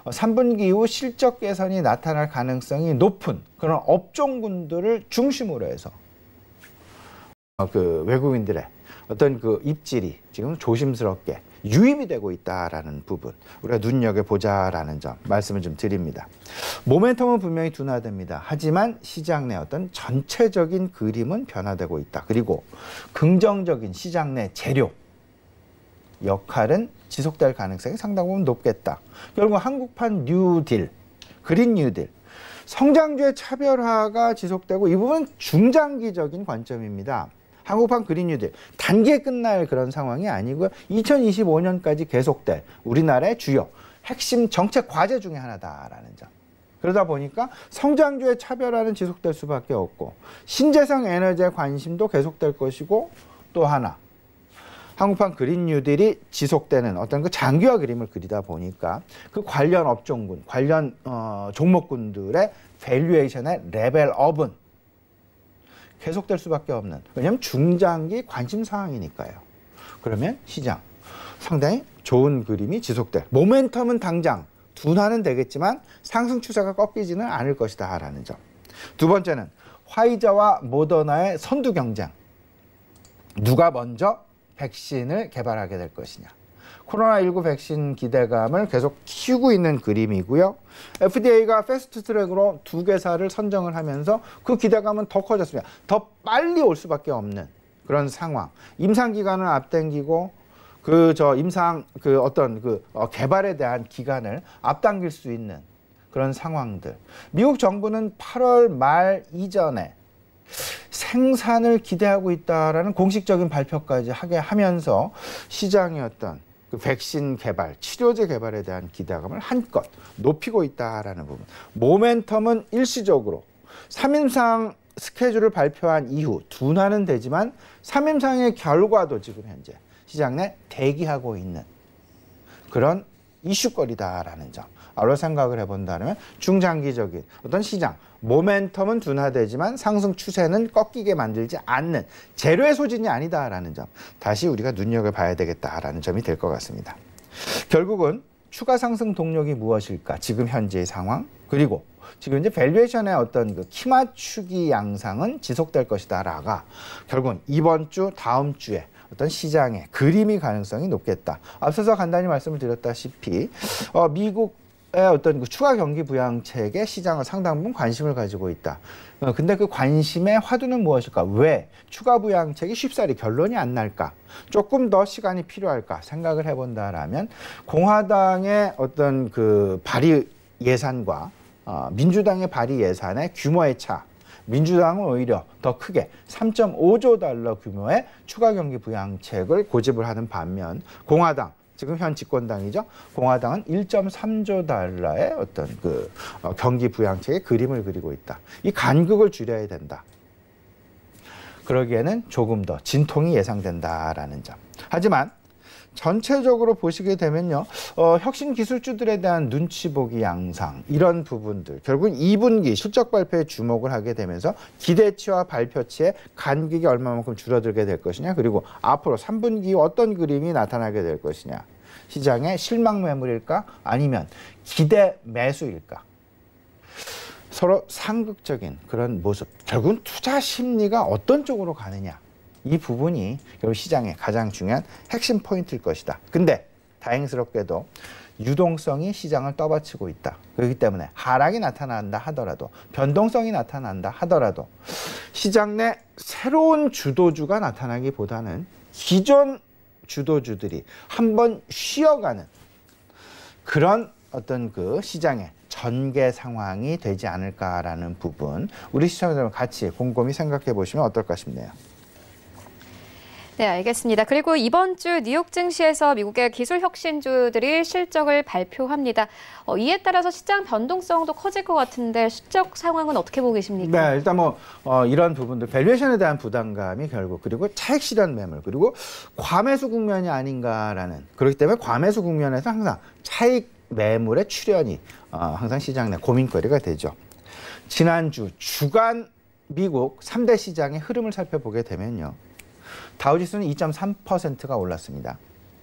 3분기 이후 실적 개선이 나타날 가능성이 높은 그런 업종군들을 중심으로 해서 그 외국인들의 어떤 그 입질이 지금 조심스럽게 유입이 되고 있다라는 부분, 우리가 눈여겨보자라는 점 말씀을 좀 드립니다. 모멘텀은 분명히 둔화됩니다. 하지만 시장 내 어떤 전체적인 그림은 변화되고 있다. 그리고 긍정적인 시장 내 재료 역할은 지속될 가능성이 상당 부분 높겠다. 결국 한국판 뉴딜, 그린 뉴딜, 성장주의 차별화가 지속되고 이 부분은 중장기적인 관점입니다. 한국판 그린 뉴딜 단기에 끝날 그런 상황이 아니고요. 2025년까지 계속될 우리나라의 주요 핵심 정책 과제 중에 하나다라는 점. 그러다 보니까 성장주의 차별화는 지속될 수밖에 없고 신재생 에너지에 관심도 계속될 것이고 또 하나 한국판 그린 뉴딜이 지속되는 어떤 그 장기화 그림을 그리다 보니까 그 관련 업종군, 관련 종목군들의 밸류에이션의 레벨업은 계속될 수밖에 없는 왜냐하면 중장기 관심 사항이니까요. 그러면 시장 상당히 좋은 그림이 지속될 모멘텀은 당장 둔화는 되겠지만 상승 추세가 꺾이지는 않을 것이다 라는 점. 두 번째는 화이자와 모더나의 선두 경쟁. 누가 먼저 백신을 개발하게 될 것이냐. 코로나19 백신 기대감을 계속 키우고 있는 그림이고요. FDA가 패스트 트랙으로 2개사를 선정을 하면서 그 기대감은 더 커졌습니다. 더 빨리 올 수밖에 없는 그런 상황. 임상 기간을 앞당기고 개발에 대한 기간을 앞당길 수 있는 그런 상황들. 미국 정부는 8월 말 이전에 생산을 기대하고 있다라는 공식적인 발표까지 하게 하면서 시장의 어떤 그 백신 개발, 치료제 개발에 대한 기대감을 한껏 높이고 있다라는 부분. 모멘텀은 일시적으로 3임상 스케줄을 발표한 이후 둔화는 되지만 3임상의 결과도 지금 현재 시장 내 대기하고 있는 그런 이슈거리다라는 점. 아울러 생각을 해본다면 중장기적인 어떤 시장 모멘텀은 둔화되지만 상승 추세는 꺾이게 만들지 않는 재료의 소진이 아니다라는 점. 다시 우리가 눈여겨봐야 되겠다라는 점이 될 것 같습니다. 결국은 추가 상승 동력이 무엇일까? 지금 현재의 상황 그리고 지금 이제 밸류에이션의 어떤 그 키 맞추기 양상은 지속될 것이다라가 결국은 이번 주 다음 주에 어떤 시장의 그림이 가능성이 높겠다. 앞서서 간단히 말씀을 드렸다시피 미국의 어떤 그 추가 경기 부양책에 시장은 상당 부분 관심을 가지고 있다. 근데 그 관심의 화두는 무엇일까? 왜 추가 부양책이 쉽사리 결론이 안 날까? 조금 더 시간이 필요할까? 생각을 해본다라면 공화당의 어떤 그 발의 예산과 민주당의 발의 예산의 규모의 차. 민주당은 오히려 더 크게 3.5조 달러 규모의 추가 경기 부양책을 고집을 하는 반면 공화당, 지금 현 집권당이죠. 공화당은 1.3조 달러의 어떤 그 경기 부양책의 그림을 그리고 있다. 이 간극을 줄여야 된다. 그러기에는 조금 더 진통이 예상된다라는 점. 하지만 전체적으로 보시게 되면요. 혁신 기술주들에 대한 눈치 보기 양상 이런 부분들 결국 2분기 실적 발표에 주목을 하게 되면서 기대치와 발표치의 간격이 얼마만큼 줄어들게 될 것이냐 그리고 앞으로 3분기 어떤 그림이 나타나게 될 것이냐 시장의 실망 매물일까 아니면 기대 매수일까 서로 상극적인 그런 모습 결국은 투자 심리가 어떤 쪽으로 가느냐 이 부분이 결국 시장의 가장 중요한 핵심 포인트일 것이다. 근데 다행스럽게도 유동성이 시장을 떠받치고 있다. 그렇기 때문에 하락이 나타난다 하더라도 변동성이 나타난다 하더라도 시장 내 새로운 주도주가 나타나기보다는 기존 주도주들이 한번 쉬어가는 그런 어떤 그 시장의 전개 상황이 되지 않을까라는 부분 우리 시청자들 같이 곰곰이 생각해 보시면 어떨까 싶네요. 네, 알겠습니다. 그리고 이번 주 뉴욕 증시에서 미국의 기술 혁신주들이 실적을 발표합니다. 이에 따라서 시장 변동성도 커질 것 같은데 실적 상황은 어떻게 보고 계십니까? 네, 일단 이런 부분들 밸류에이션에 대한 부담감이 결국 그리고 차익 실현 매물 그리고 과매수 국면이 아닌가라는 그렇기 때문에 과매수 국면에서 항상 차익 매물의 출현이 항상 시장 내 고민거리가 되죠. 지난주 주간 미국 3대 시장의 흐름을 살펴보게 되면요. 다우지수는 2.3%가 올랐습니다.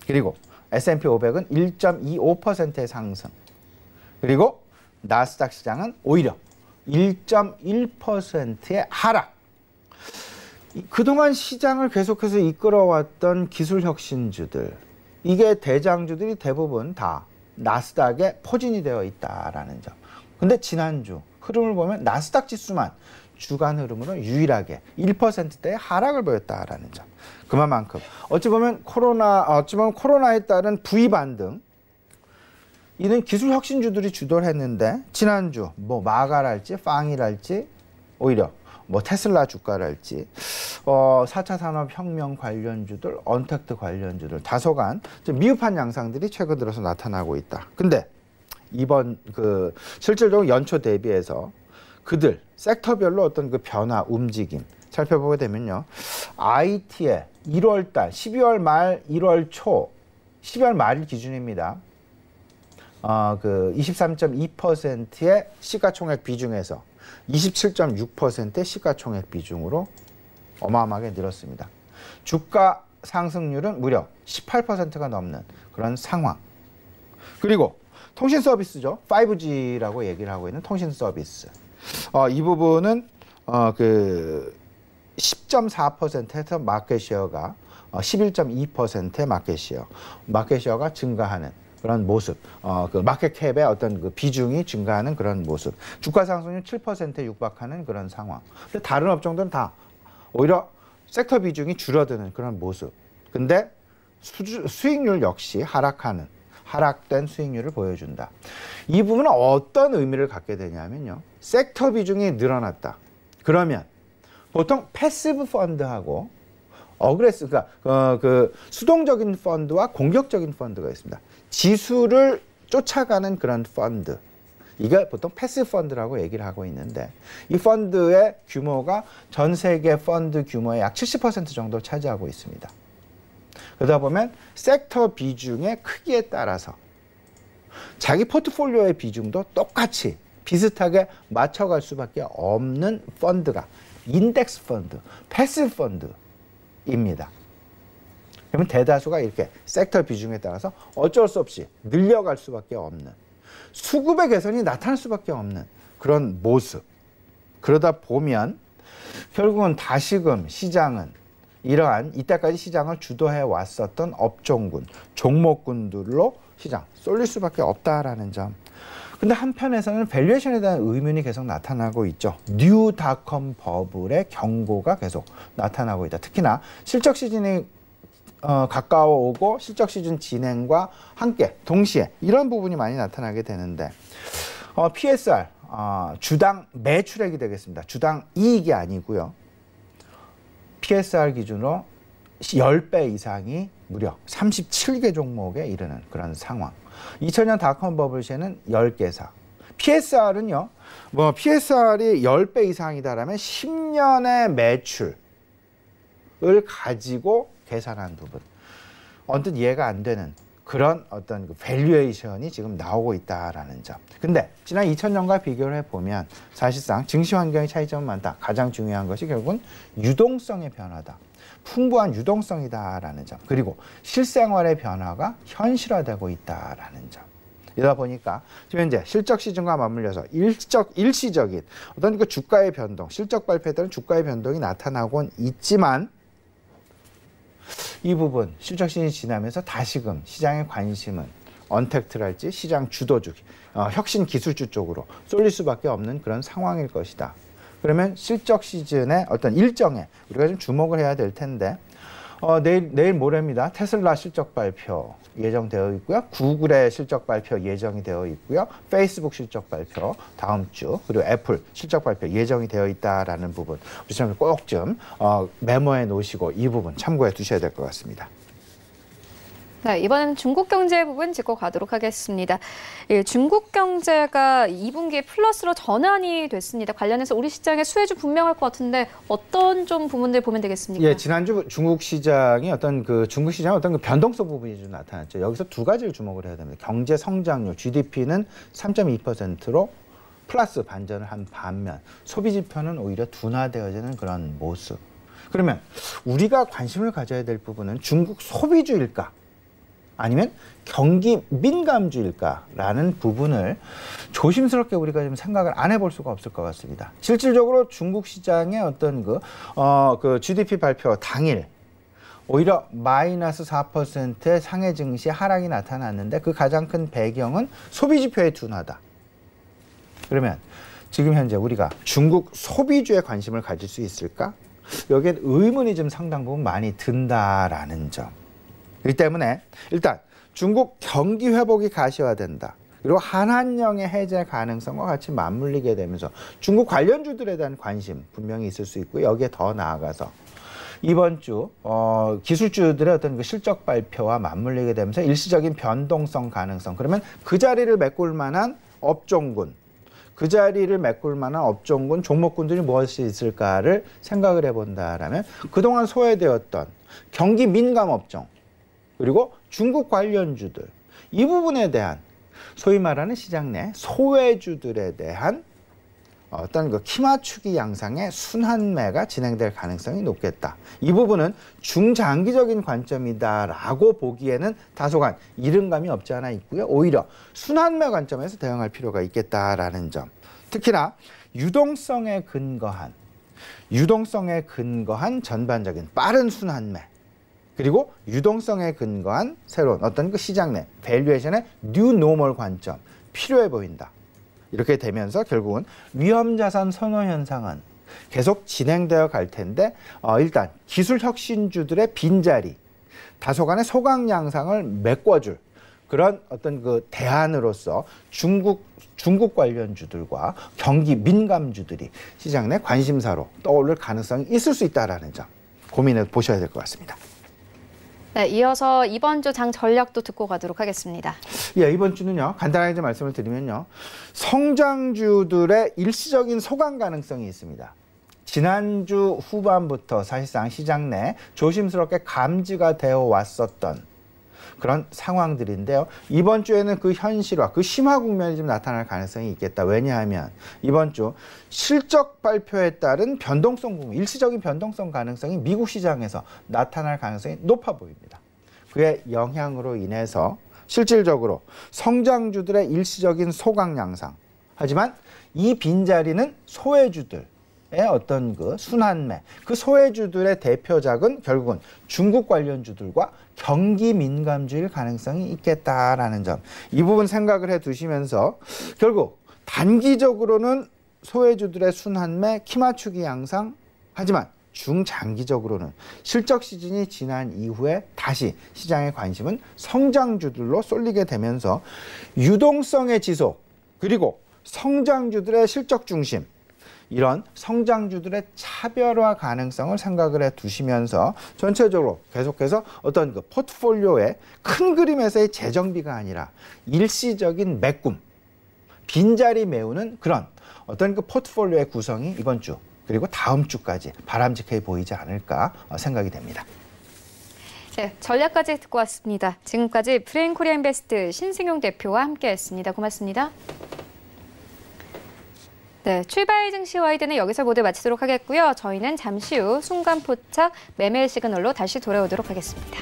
그리고 S&P 500은 1.25%의 상승. 그리고 나스닥 시장은 오히려 1.1%의 하락. 그동안 시장을 계속해서 이끌어왔던 기술 혁신주들, 이게 대장주들이 대부분 다 나스닥에 포진이 되어 있다라는 점. 근데 지난주 흐름을 보면 나스닥 지수만 주간 흐름으로 유일하게 1%대의 하락을 보였다라는 점. 그만큼 어찌 보면 코로나에 따른 V 반등 이는 기술 혁신주들이 주도를 했는데 지난주 마가랄지 빵이랄지 오히려 뭐 테슬라 주가랄지 4차 산업혁명 관련주들, 언택트 관련주들 다소간 좀 미흡한 양상들이 최근 들어서 나타나고 있다. 근데 이번 실질적으로 연초 대비해서 그들 섹터별로 어떤 그 변화, 움직임 살펴보게 되면요. IT의 1월 달, 12월 말, 1월 초, 12월 말일 기준입니다. 23.2%의 시가총액 비중에서 27.6%의 시가총액 비중으로 어마어마하게 늘었습니다. 주가 상승률은 무려 18%가 넘는 그런 상황. 그리고 통신 서비스죠. 5G라고 얘기를 하고 있는 통신 서비스. 이 부분은 10.4%에서 마켓시어가 11.2%의 마켓시어가 증가하는 그런 모습, 그 마켓캡의 어떤 그 비중이 증가하는 그런 모습, 주가 상승률 7%에 육박하는 그런 상황. 근데 다른 업종들은 다 오히려 섹터 비중이 줄어드는 그런 모습. 근데 수익률 역시 하락된 수익률을 보여준다. 이 부분은 어떤 의미를 갖게 되냐면요. 섹터 비중이 늘어났다. 그러면 보통 패시브 펀드하고 그러니까 수동적인 펀드와 공격적인 펀드가 있습니다. 지수를 쫓아가는 그런 펀드. 이게 보통 패시브 펀드라고 얘기를 하고 있는데 이 펀드의 규모가 전 세계 펀드 규모의 약 70% 정도 차지하고 있습니다. 그러다 보면 섹터 비중의 크기에 따라서 자기 포트폴리오의 비중도 똑같이 비슷하게 맞춰갈 수밖에 없는 펀드가 인덱스 펀드, 패시브 펀드입니다. 그러면 대다수가 이렇게 섹터 비중에 따라서 어쩔 수 없이 늘려갈 수밖에 없는 수급의 개선이 나타날 수밖에 없는 그런 모습. 그러다 보면 결국은 다시금 시장은 이러한 이때까지 시장을 주도해 왔었던 업종군, 종목군들로 시장 쏠릴 수밖에 없다라는 점. 근데 한편에서는 밸류에이션에 대한 의문이 계속 나타나고 있죠. 뉴닷컴 버블의 경고가 계속 나타나고 있다. 특히나 실적 시즌이 가까워오고 실적 시즌 진행과 함께 동시에 이런 부분이 많이 나타나게 되는데 PSR, 주당 매출액이 되겠습니다. 주당 이익이 아니고요. PSR 기준으로 10배 이상이 무려 37개 종목에 이르는 그런 상황. 2000년 닷컴 버블 시에는 10개사. PSR은요. PSR이 10배 이상이다라면 10년의 매출을 가지고 계산한 부분. 언뜻 이해가 안 되는 그런 어떤 밸류에이션이 지금 나오고 있다라는 점. 근데 지난 2000년과 비교를 해보면 사실상 증시 환경의 차이점은 많다. 가장 중요한 것이 결국은 유동성의 변화다. 풍부한 유동성이다라는 점. 그리고 실생활의 변화가 현실화되고 있다라는 점. 이러다 보니까 지금 현재 실적 시즌과 맞물려서 일시적인 어떤 그 주가의 변동, 실적 발표에 따른 주가의 변동이 나타나곤 있지만 이 부분 실적 시즌이 지나면서 다시금 시장의 관심은 언택트랄지 시장 주도주, 혁신 기술주 쪽으로 쏠릴 수밖에 없는 그런 상황일 것이다. 그러면 실적 시즌의 어떤 일정에 우리가 좀 주목을 해야 될 텐데 내일 모레입니다. 테슬라 실적 발표 예정되어 있고요. 구글의 실적 발표 예정이 되어 있고요. 페이스북 실적 발표 다음 주, 그리고 애플 실적 발표 예정이 되어 있다라는 부분 우리 좀 꼭 좀 메모해 놓으시고 이 부분 참고해 두셔야 될 것 같습니다. 네, 이번에는 중국 경제 부분 짚고 가도록 하겠습니다. 예, 중국 경제가 2분기에 플러스로 전환이 됐습니다. 관련해서 우리 시장의 수혜주 분명할 것 같은데 어떤 좀 부분들 보면 되겠습니까? 예, 지난주 중국 시장이 어떤 그 변동성 부분이 좀 나타났죠. 여기서 두 가지를 주목을 해야 됩니다. 경제 성장률 GDP는 3.2%로 플러스 반전을 한 반면 소비 지표는 오히려 둔화되어지는 그런 모습. 그러면 우리가 관심을 가져야 될 부분은 중국 소비주일까? 아니면 경기 민감주일까라는 부분을 조심스럽게 우리가 좀 생각을 안 해볼 수가 없을 것 같습니다. 실질적으로 중국 시장의 어떤 그 GDP 발표 당일 오히려 마이너스 4%의 상해 증시 하락이 나타났는데 그 가장 큰 배경은 소비 지표의 둔화다. 그러면 지금 현재 우리가 중국 소비주에 관심을 가질 수 있을까? 여기에 의문이 좀 상당 부분 많이 든다라는 점. 그렇기 때문에 일단 중국 경기 회복이 가시화된다. 그리고 한한령의 해제 가능성과 같이 맞물리게 되면서 중국 관련주들에 대한 관심 분명히 있을 수 있고, 여기에 더 나아가서 이번 주 기술주들의 어떤 그 실적 발표와 맞물리게 되면서 일시적인 변동성 가능성, 그러면 그 자리를 메꿀 만한 업종군, 그 자리를 메꿀 만한 업종군, 종목군들이 무엇이 있을까를 생각을 해본다라면 그동안 소외되었던 경기 민감 업종, 그리고 중국 관련주들, 이 부분에 대한 소위 말하는 시장 내 소외주들에 대한 어떤 그 키맞추기 양상의 순환매가 진행될 가능성이 높겠다. 이 부분은 중장기적인 관점이다라고 보기에는 다소간 이른감이 없지 않아 있고요. 오히려 순환매 관점에서 대응할 필요가 있겠다라는 점. 특히나 유동성에 근거한 전반적인 빠른 순환매, 그리고 유동성에 근거한 새로운 어떤 그 시장 내 밸류에이션의 뉴 노멀 관점 필요해 보인다. 이렇게 되면서 결국은 위험자산 선호 현상은 계속 진행되어 갈 텐데, 일단 기술 혁신주들의 빈자리, 다소간의 소강 양상을 메꿔줄 그런 어떤 그 대안으로서 중국 관련주들과 경기 민감주들이 시장 내 관심사로 떠오를 가능성이 있을 수 있다는 점 고민해 보셔야 될 것 같습니다. 네, 이어서 이번 주 장 전략도 듣고 가도록 하겠습니다. 예, 이번 주는요, 간단하게 좀 말씀을 드리면요, 성장주들의 일시적인 소강 가능성이 있습니다. 지난주 후반부터 사실상 시장 내 조심스럽게 감지가 되어 왔었던 그런 상황들인데요. 이번 주에는 그 현실화, 그 심화 국면이 좀 나타날 가능성이 있겠다. 왜냐하면 이번 주 실적 발표에 따른 변동성 부분, 일시적인 변동성 가능성이 미국 시장에서 나타날 가능성이 높아 보입니다. 그의 영향으로 인해서 실질적으로 성장주들의 일시적인 소강 양상, 하지만 이 빈자리는 소외주들, 어떤 그 순환매, 그 소외주들의 대표작은 결국은 중국 관련주들과 경기 민감주일 가능성이 있겠다라는 점, 이 부분 생각을 해 두시면서 결국 단기적으로는 소외주들의 순환매, 키맞추기 양상, 하지만 중장기적으로는 실적 시즌이 지난 이후에 다시 시장의 관심은 성장주들로 쏠리게 되면서 유동성의 지속, 그리고 성장주들의 실적 중심, 이런 성장주들의 차별화 가능성을 생각을 해 두시면서 전체적으로 계속해서 어떤 그 포트폴리오의 큰 그림에서의 재정비가 아니라 일시적인 메꿈, 빈자리 메우는 그런 어떤 그 포트폴리오의 구성이 이번 주 그리고 다음 주까지 바람직해 보이지 않을까 생각이 됩니다. 네, 전략까지 듣고 왔습니다. 지금까지 프레임코리아인베스트 신승용 대표와 함께했습니다. 고맙습니다. 네, 출발 증시 와이드는 여기서 모두 마치도록 하겠고요. 저희는 잠시 후 순간 포착 매매 시그널로 다시 돌아오도록 하겠습니다.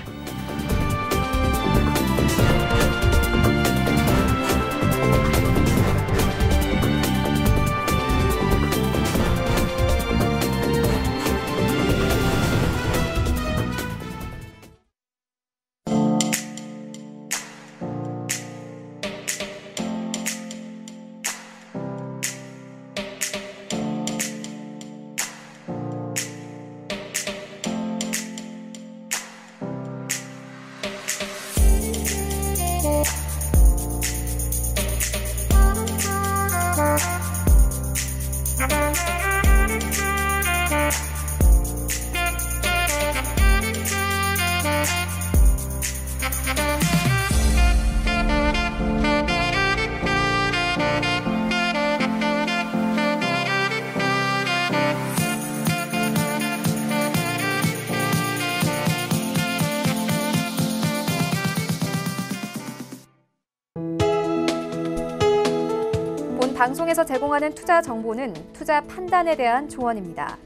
방송에서 제공하는 투자 정보는 투자 판단에 대한 조언입니다.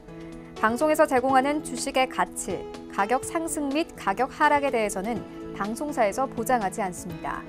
방송에서 제공하는 주식의 가치, 가격 상승 및 가격 하락에 대해서는 방송사에서 보장하지 않습니다.